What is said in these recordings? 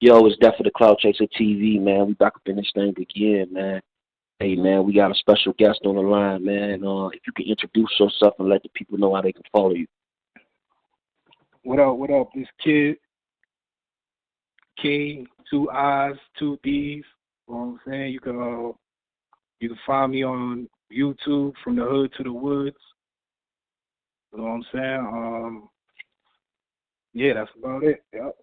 Yo, it's definitely the Cloud Chaser TV, man. We back up in this thing again, man. Hey, man, we got a special guest on the line, man. If you can introduce yourself and let the people know how they can follow you. What up? What up? This kid, King, two I's, two D's. You know what I'm saying? You can find me on YouTube, From the Hood to the Woods. You know what I'm saying? Yeah, that's about it. Yep.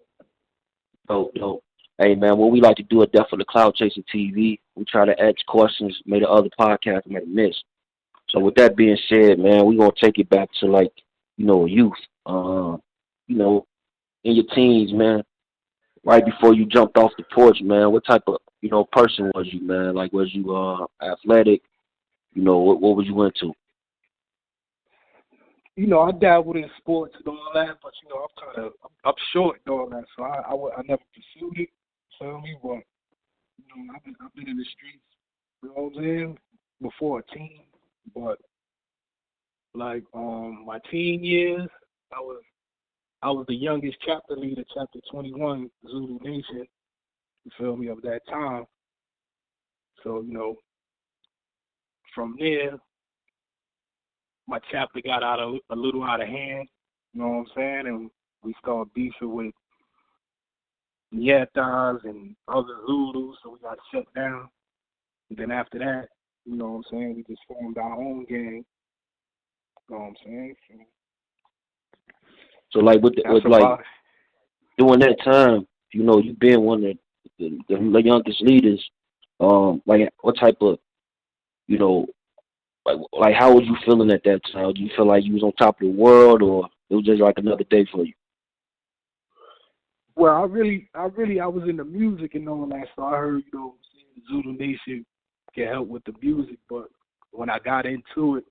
Dope. Hey, man, what we like to do at Definitely Cloud Chaser TV, we try to ask questions maybe the other podcasts might miss. So with that being said, man, we're going to take it back to, like, youth. In your teens, man, right before you jumped off the porch, man, what type of, person was you, man? Like, was you athletic? What was you into? I dabbled in sports and all that, but I'm short and all that, so I never pursued it. Feel me? But I've been in the streets, you know what I'm saying, before a teen. But like my teen years, I was the youngest chapter leader, chapter 21, Zulu Nation. You feel me? Of that time. So from there, my chapter got a little out of hand. You know what I'm saying? And we started beefing with Yetas and other Zulus, so we got shut down. And then after that, you know what I'm saying, we just formed our own gang. You know what I'm saying? So like during that time, you've been one of the youngest leaders. Like what type of, like how was you feeling at that time? Do you feel like you was on top of the world, or it was just like another day for you? Well, I was into music and all that, so I heard, Zulu Nation can help with the music, but when I got into it,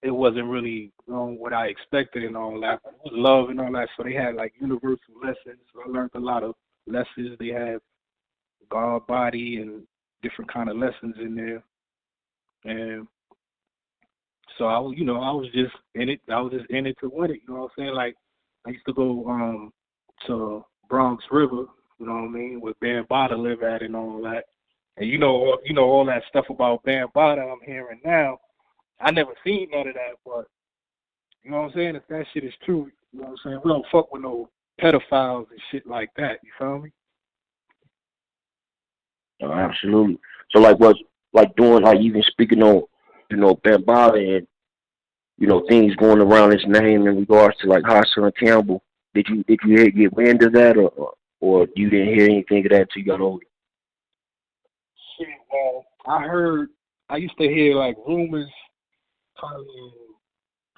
it wasn't really what I expected and all that. It was love and all that, so they had like universal lessons. So I learned a lot of lessons. They had God, body, and different kind of lessons in there. And so I was just in it. I was just in it to win it. You know what I'm saying? Like I used to go to Bronx River. You know what I mean? Where Bambaataa live at and all that. And all that stuff about Bambaataa I'm hearing now. I never seen none of that, but you know what I'm saying? If that shit is true, you know what I'm saying? We don't fuck with no pedophiles and shit like that. You feel me? Oh, absolutely. So like what's like doing like even speaking on, Bambaataa and things going around his name in regards to like Hassan and Campbell. Did you get wind of that or you didn't hear anything of that until you got older? Shit, well, I used to hear like rumors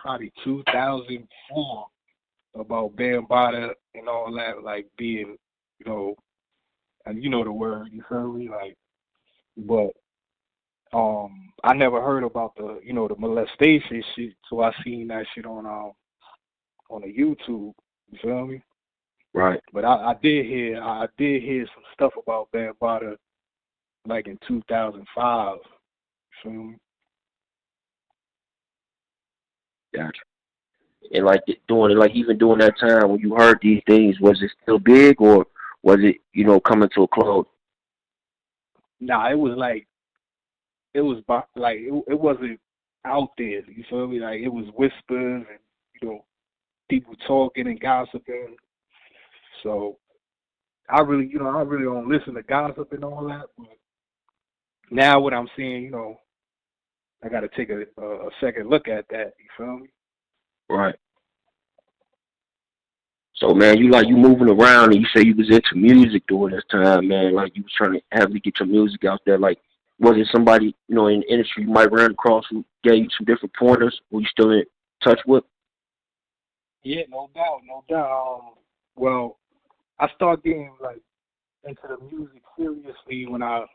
probably 2004 about Bambaataa and all that, like being, and you know the word, you feel me? Like, but I never heard about the, the molestation shit, so I seen that shit on the YouTube, you feel me? Right. But I did hear some stuff about Bambaataa like in 2005, you feel me? Gotcha. And like even during that time when you heard these things, was it still big or was it, coming to a close? Nah, it was like it wasn't out there. You feel me? Like it was whispers and people talking and gossiping. So I really don't listen to gossip and all that. But now what I'm seeing, I got to take a second look at that. You feel me? Right. So man, you moving around and you say you was into music during this time, man. Like you was trying to heavily get your music out there. Like, was it somebody, in the industry you might run across who gave you some different pointers who you still in touch with? Yeah, no doubt. Well, I started getting like into the music seriously when I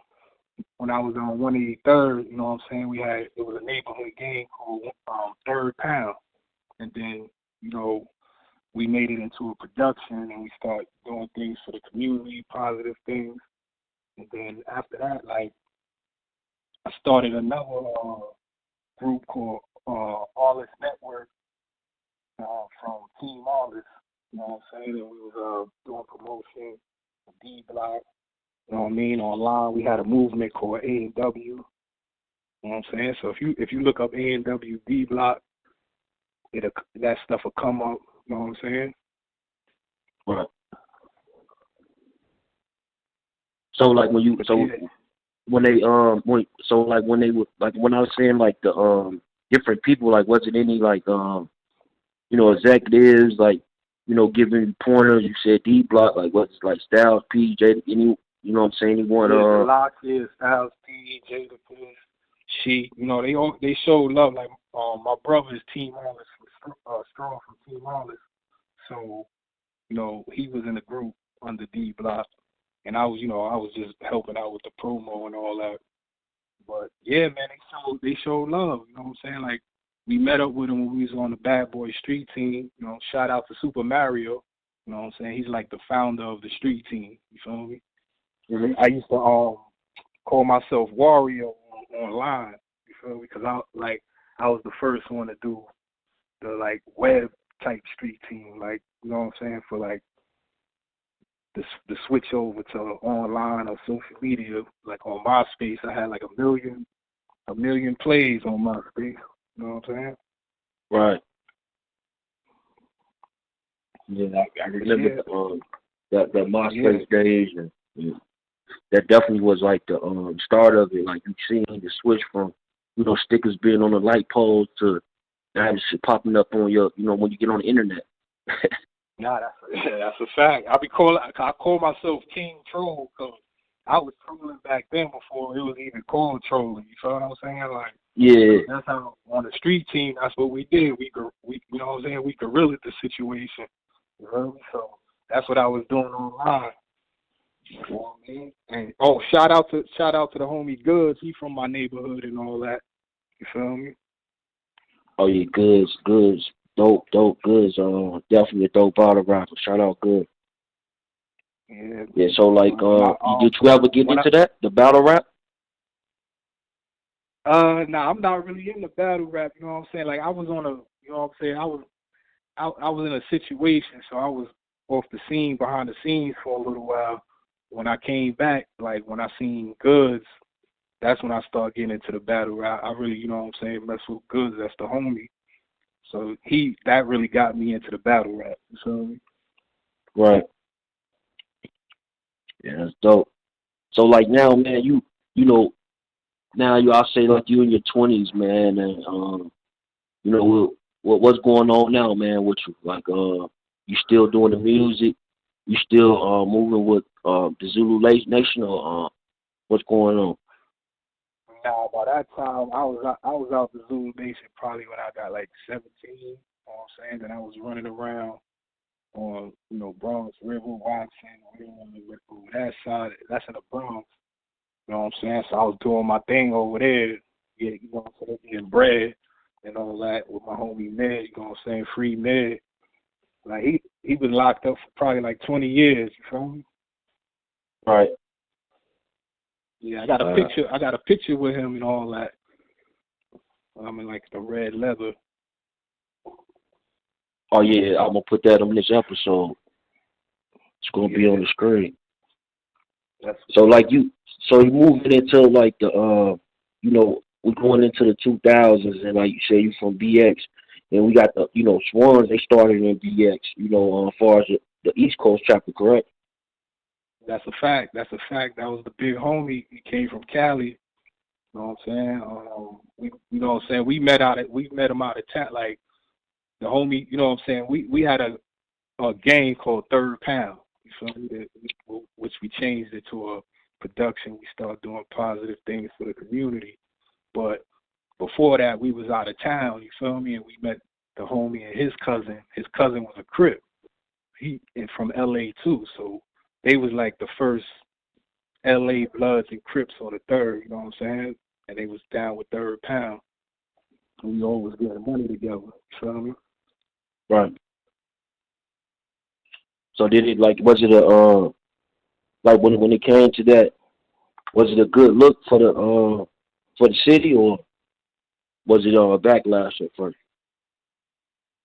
was on 183rd. You know what I'm saying? It was a neighborhood game called Third Pound, and then we made it into a production and we started doing things for the community, positive things. And then after that, like, I started another group called Artist Network from Team Artists. You know what I'm saying? And we was doing promotion block. You know what I mean? Online, we had a movement called A&W. You know what I'm saying? So if you look up A&W D block, that stuff will come up. You know what I'm saying? Right. So like when they when they were like when I was saying like the different people, like was it any like executives like giving pointers? You said D block, like what's like Styles P, J, any what I'm saying, anyone Lock is Styles P, Jada Fish, she, they show love. Like my brother is Team Hollis, Strong from Team Hollis. So, he was in the group under D block, and I was just helping out with the promo and all that. But yeah, man, they showed love. You know what I'm saying? Like we met up with him when we was on the Bad Boy Street team. Shout out to Super Mario. You know what I'm saying? He's like the founder of the street team. You feel me? Mm-hmm. I used to call myself Wario online. You feel me? Because I was the first one to do the like web type street team. Like you know what I'm saying? For like the switch over to online or social media. Like on MySpace, I had like a million plays on MySpace. You know what I'm saying? Right. Yeah, I remember that MySpace days, and that definitely was like the start of it. Like you seeing the switch from stickers being on the light poles to now this shit popping up on your when you get on the internet. Nah, that's a fact. I call myself King Troll because I was trolling back then before it was even called trolling. You feel what I'm saying? Like, yeah, that's how on the street team. That's what we did. We you know what I'm saying? We guerrilled the situation. You know? So that's what I was doing online. You know what I mean? And shout out to the homie Goods. He from my neighborhood and all that. You feel me? Oh yeah, Goods, dope Goods. Definitely a dope battle rapper. Shout out Good. Yeah. Yeah. So like, did you ever get into that, the battle rap? Nah, I'm not really in the battle rap. You know what I'm saying? Like I was on you know what I'm saying? I was in a situation, so I was off the scene, behind the scenes for a little while. When I came back, like when I seen Goods, that's when I started getting into the battle rap. I really, you know what I'm saying, mess with Goods, that's the homie. So that really got me into the battle rap. You feel me? Right. Yeah, that's dope. So like now, man, I'll say like you in your 20s, man, and what's going on now, man? With you, like, you still doing the music? You still moving with the Zulu Nation, or what's going on? Now, by that time, I was out the Zulu Nation probably when I got like 17. You know what I'm saying? And I was running around on Bronx River, Watson, over that side. That's in the Bronx. You know what I'm saying? So I was doing my thing over there, you know what I'm saying, getting bread and all that with my homie Med, you know what I'm saying, Free Med. Like he was locked up for probably like 20 years, you feel me? Right. Yeah, I got a picture with him and all that. I'm in like the red leather. Oh yeah, I'm gonna put that on this episode. It's gonna be on the screen. So you moving into like the we're going into the 2000s, and like you say, you from BX, and we got the Swans. They started in BX. As far as the East Coast chapter, correct? That's a fact. That was the big homie. He came from Cali. You know what I'm saying? You know what I'm saying? We met him out of town. Like the homie, you know what I'm saying? We had a game called Third Pound. You feel me? Which we changed it to a production. We started doing positive things for the community. But before that, we was out of town. You feel me? And we met the homie and his cousin. His cousin was a Crip. He from LA too. So they was like the first LA Bloods and Crips on the third, you know what I'm saying? And they was down with Third Pound. We always getting money together, you feel me? Right. So did it was it a like when it came to that, was it a good look for the city, or was it a backlash at first?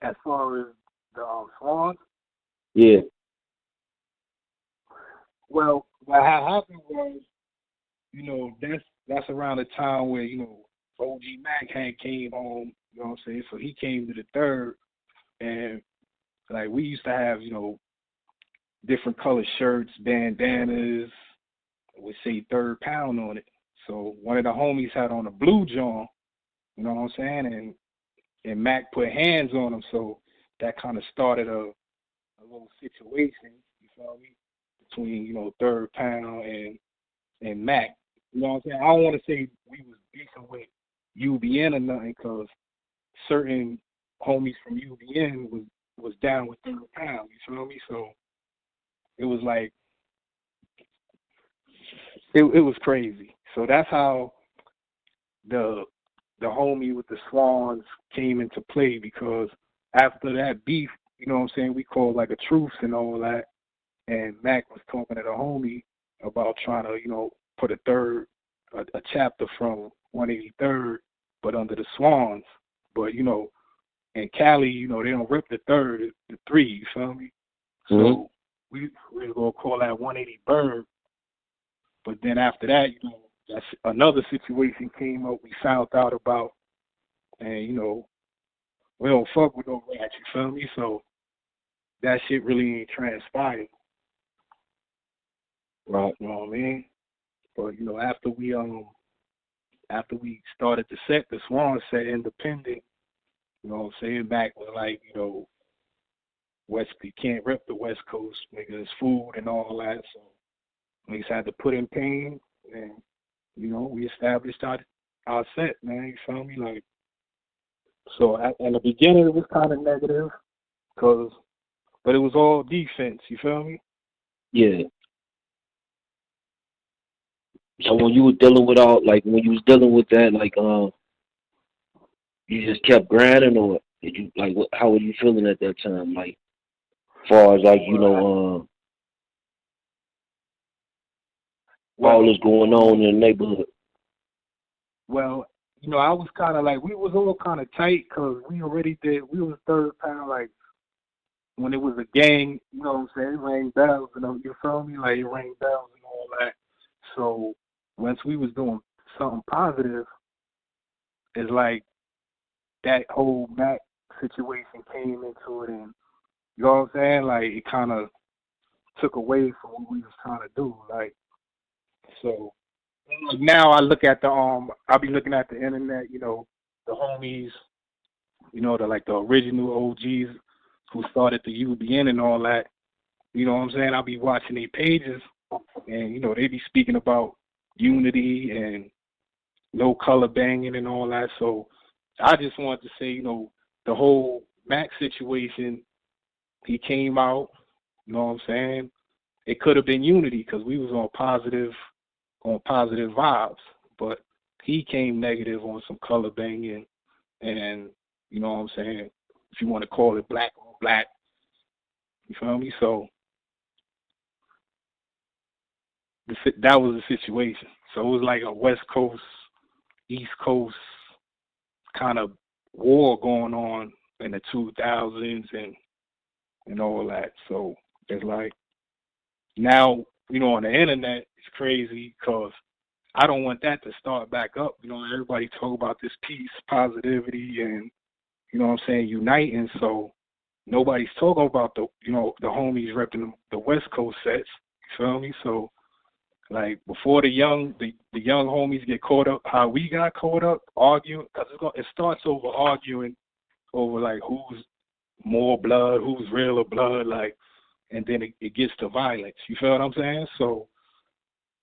As far as the Swans? Yeah. Well, what had happened was, that's around the time where, OG Mack had came home, you know what I'm saying? So he came to the third, and like we used to have, different color shirts, bandanas, would say Third Pound on it. So one of the homies had on a blue John, you know what I'm saying? And Mac put hands on him, so that kind of started a little situation, you feel me, between, Third Pound and Mac. You know what I'm saying? I don't want to say we was beefing with UBN or nothing, because certain homies from UBN was down with Third Pound, you feel me? So it was like, it was crazy. So that's how the homie with the Swans came into play, because after that beef, you know what I'm saying, we called like a truce and all that, and Mac was talking to the homie about trying to, put a chapter from 183rd, but under the Swans. But, in Cali, they don't rip the third, the three, you feel me? Mm-hmm. So we were going to call that 180 Bird. But then after that, that's another situation came up we found out about. And, we don't fuck with no rats, you feel me? So that shit really ain't transpired. Right. You know what I mean? But, after we started the set, the Swans set independent, you know what I'm saying, back was like, West, you can't rep the West Coast, nigga, it's food and all that. So we just had to put in pain, and, we established our set, man, you feel me? Like, so in the beginning it was kind of negative, but it was all defense, you feel me? Yeah. So when you were dealing with when you was dealing with that, like, you just kept grinding, or did you, like, how were you feeling at that time? Like, as far as, like, all this going on in the neighborhood. Well, I was kind of like, we was all kind of tight, because we was Third Pound, like, when it was a gang, you know what I'm saying, it rang bells, you feel me? Like, it rang bells and all that. So once we was doing something positive, it's like that whole Mac situation came into it, and you know what I'm saying? Like, it kind of took away from what we was trying to do. Like, so now I look at I'll be looking at the internet, the homies, the original OGs who started the UBN and all that. You know what I'm saying? I'll be watching their pages, and, they be speaking about unity and no color banging and all that. So I just wanted to say, the whole Mac situation, he came out, you know what I'm saying? It could have been unity, because we was on positive vibes, but he came negative on some color banging, and, you know what I'm saying, if you want to call it black on black, you feel me? So that was the situation. So it was like a West Coast, East Coast kind of war going on in the 2000s and all that. So it's like, now, on the internet, it's crazy, because I don't want that to start back up. Everybody talk about this peace, positivity, and, you know what I'm saying, uniting. So nobody's talking about the homies repping the West Coast sets. You feel me? So, like, before the young homies get caught up, how we got caught up arguing, because it starts over arguing over, like, who's more blood, who's realer blood, like, and then it gets to violence. You feel what I'm saying? So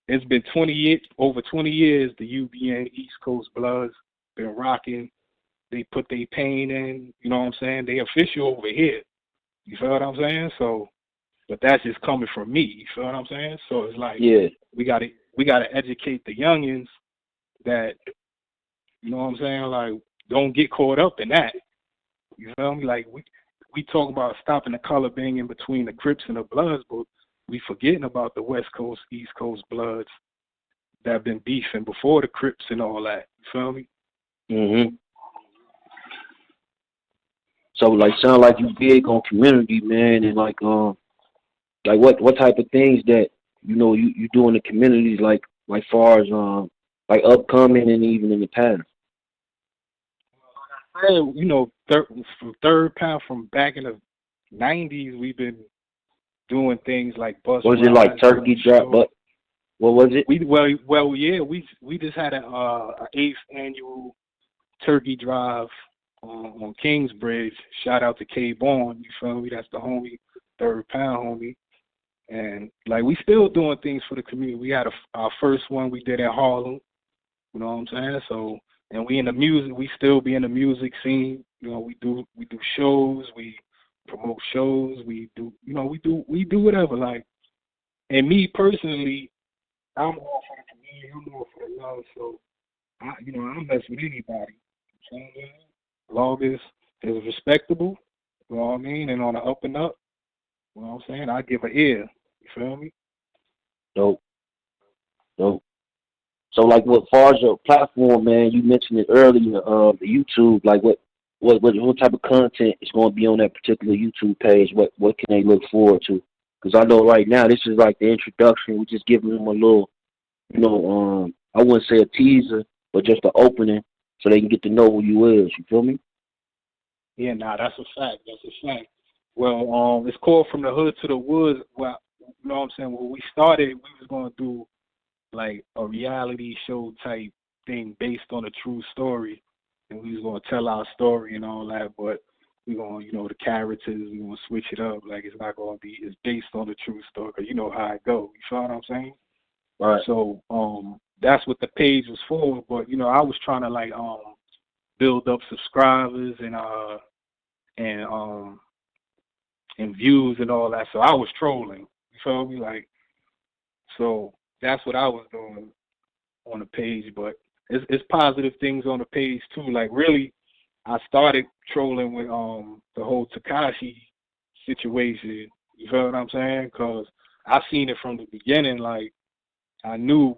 it's been over 20 years, the UBN East Coast Bloods been rocking. They put their pain in, you know what I'm saying? They official over here. You feel what I'm saying? So, but that's just coming from me. You feel what I'm saying? So it's like, yeah, we gotta educate the youngins that, you know what I'm saying? Like, don't get caught up in that. You feel me? Like, we talk about stopping the color banging between the Crips and the Bloods, but we forgetting about the West Coast, East Coast Bloods that have been beefing before the Crips and all that. You feel me? Mhm. So, like, sound like you big on community, man, and like what type of things that you doing the communities like far as like upcoming and even in the past? From Third Pound, from back in the '90s, we've been doing things like bus Was it rides, like turkey drop? But what was it? We just had a 8th annual turkey drive on Kingsbridge. Shout out to K Bond, you feel me? That's the homie, Third Pound homie. And like we still doing things for the community. We had our first one we did at Harlem. You know what I'm saying? So, and we in the music. We still be in the music scene. We do shows. We promote shows. We do whatever. Like, and me personally, I'm all for the community. I'm all for the love. So, I mess with anybody. You know what I mean? As long as it's respectable. You know what I mean? And on the up and up. You know what I'm saying? I give an ear. You feel me? Dope. So like, what far as your platform, man? You mentioned it earlier. The YouTube. Like, what type of content is going to be on that particular YouTube page? What can they look forward to? Because I know right now this is like the introduction. We're just giving them a little, I wouldn't say a teaser, but just an opening so they can get to know who you is. You feel me? Yeah, that's a fact. That's a fact. Well, it's called From the Hood to the Woods. Well, you know what I'm saying? When we started, we was going to do like a reality show type thing based on a true story, and we was going to tell our story and all that. But we going to, the characters, we going to switch it up. Like, it's not going to be, it's based on a true story, because you know how it go. You feel what I'm saying? Right. So that's what the page was for. But I was trying to like build up subscribers and views and all that. So I was trolling. You feel me? Like, so that's what I was doing on the page. But it's positive things on the page too. Like, really, I started trolling with the whole Tekashi situation. You feel what I'm saying? Because I seen it from the beginning. Like, I knew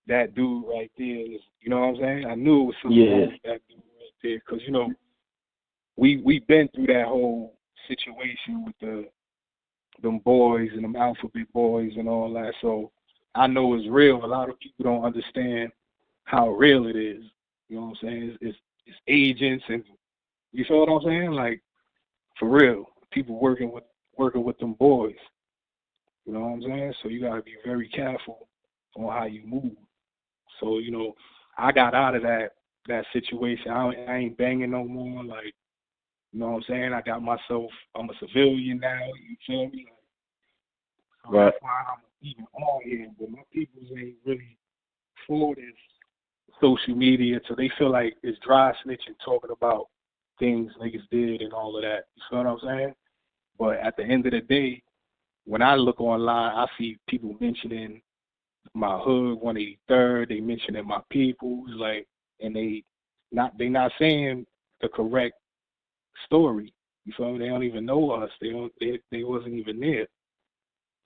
that dude right there. You know what I'm saying? I knew it was something wrong with that dude right there. Because we've been through that whole situation with them boys and them alphabet boys and all that. So I know it's real. A lot of people don't understand how real it is. You know what I'm saying? It's agents, and you feel what I'm saying? Like, for real, people working with them boys. You know what I'm saying? So you gotta be very careful on how you move. So I got out of that situation. I ain't banging no more. Like, you know what I'm saying? I got myself. I'm a civilian now. You feel me? So right. That's why I'm even on here. But my people ain't really for this social media, so they feel like it's dry snitching, talking about things niggas did and all of that. You feel what I'm saying? But at the end of the day, when I look online, I see people mentioning my hood, 183rd. They mentioning my people, like, and they not saying the correct story. You feel me? They don't even know us. They wasn't even there. You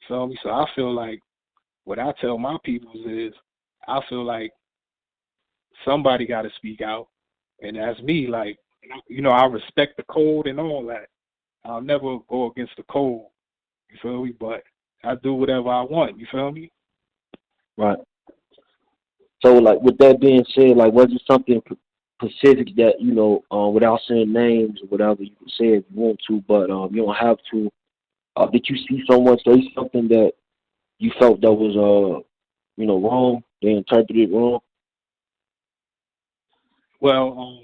feel me? So I feel like what I tell my people is, I feel like somebody got to speak out, and that's me. Like, I respect the code and all that. I'll never go against the code. You feel me? But I do whatever I want. You feel me? Right. So, like, with that being said, like, was it something specific that, without saying names or whatever, you can say if you want to, but you don't have to. Did you see someone say something that you felt that was, wrong? They interpreted it wrong? Well,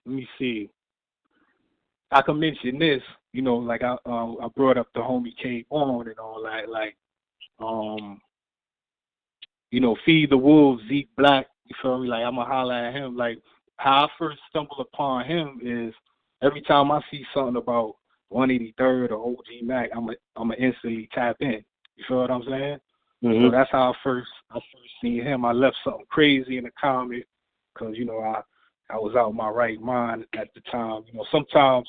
let me see. I can mention this. Like, I brought up the homie K on and all that. Like, Feed the Wolves, Zeke Black. You feel me? Like, I'ma holler at him. Like, how I first stumbled upon him is every time I see something about 183rd or OG Mack, I'ma instantly tap in. You feel what I'm saying? Mm-hmm. So that's how I first seen him. I left something crazy in the comment because I was out of my right mind at the time. Sometimes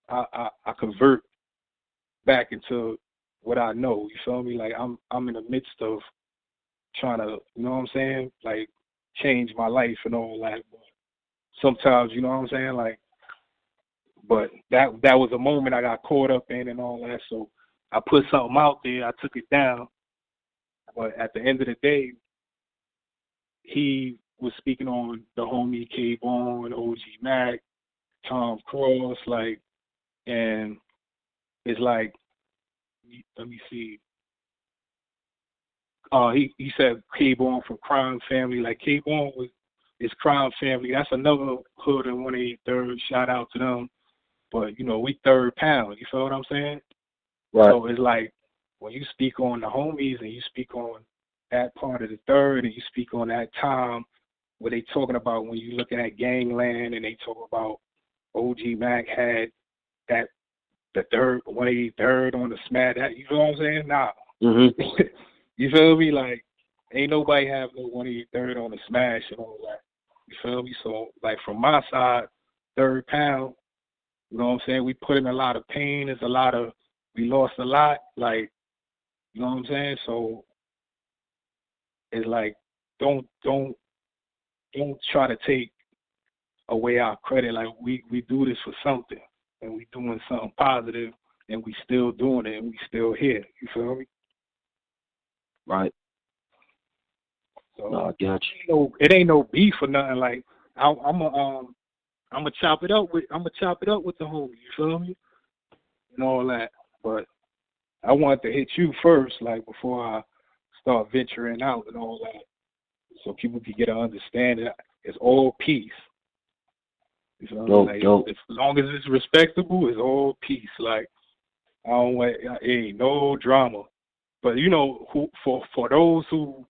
I convert back into what I know. You feel me? Like, I'm in the midst of trying to, you know what I'm saying, like, change my life and all that. But sometimes, you know what I'm saying, like, but that was a moment I got caught up in and all that. So I put something out there, I took it down. But at the end of the day, he was speaking on the homie K-Bone, OG Mack, Tom Cross, like, and it's like, let me see. He said K-Bone from Crime Family. Like, K-Bone is Crime Family. That's another hood in 183rd. Shout out to them. But, you know, we third pound. You feel what I'm saying? Right. So it's like when you speak on the homies and you speak on that part of the third and you speak on that time where they talking about when you looking at Gangland and they talk about OG Mack had that the third 183rd on the smash. That, you know what I'm saying? Nah. Mm-hmm. You feel me? Like, ain't nobody have no 183rd on the smash and all that. You feel me? So, like, from my side, third pound, you know what I'm saying? We put in a lot of pain. We lost a lot. Like, you know what I'm saying? So, it's like, don't try to take away our credit. Like, we do this for something, and we doing something positive, and we still doing it, and we still here. You feel me? Right. So, no, I got you. It ain't no beef or nothing. Like, I'm gonna chop it up with the homie. You feel me? And all that. But I wanted to hit you first, like, before I start venturing out and all that, so people can get an understanding. It's all peace. You feel me? Like, as long as it's respectable, it's all peace. Like, I don't want ain't no drama. But you know, for those who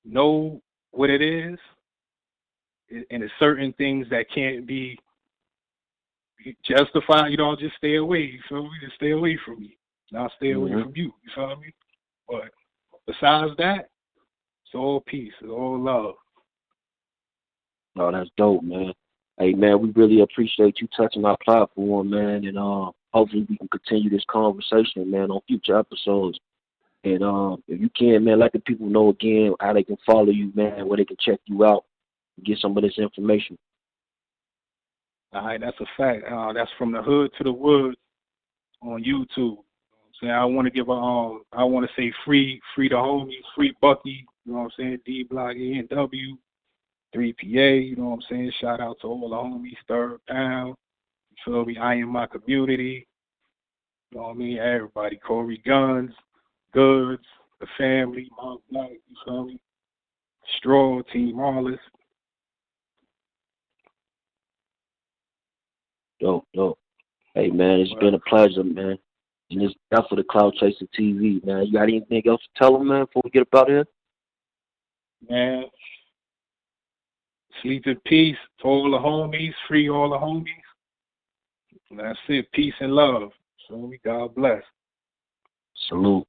know what it is, and there's certain things that can't be justified, you know, just stay away. You feel me? Just stay away from me. Now stay away from you. You feel me? But besides that, it's all peace. It's all love. No, that's dope, man. Hey, man, we really appreciate you touching our platform, man, and hopefully we can continue this conversation, man, on future episodes. And if you can, man, let the people know again how they can follow you, man, where they can check you out, get some of this information. All right, that's a fact. That's From the Hood to the Woods on YouTube. So I want to give I want to say free the homies, free Bucky, you know what I'm saying, D Block, ENW, 3PA, you know what I'm saying. Shout out to all the homies, Third Pound, you feel me? I Am My Community, you know what I mean. Everybody, Corey Guns, Goods, the family, Mount Black, you feel me? Straw, Team Marlis. Dope. Hey, man, it's been a pleasure, man. And it's for the Cloud Chaser TV, man. You got anything else to tell them, man, before we get up out here? Man, sleep in peace to all the homies, free all the homies. And that's it. Peace and love. So God bless. Salute.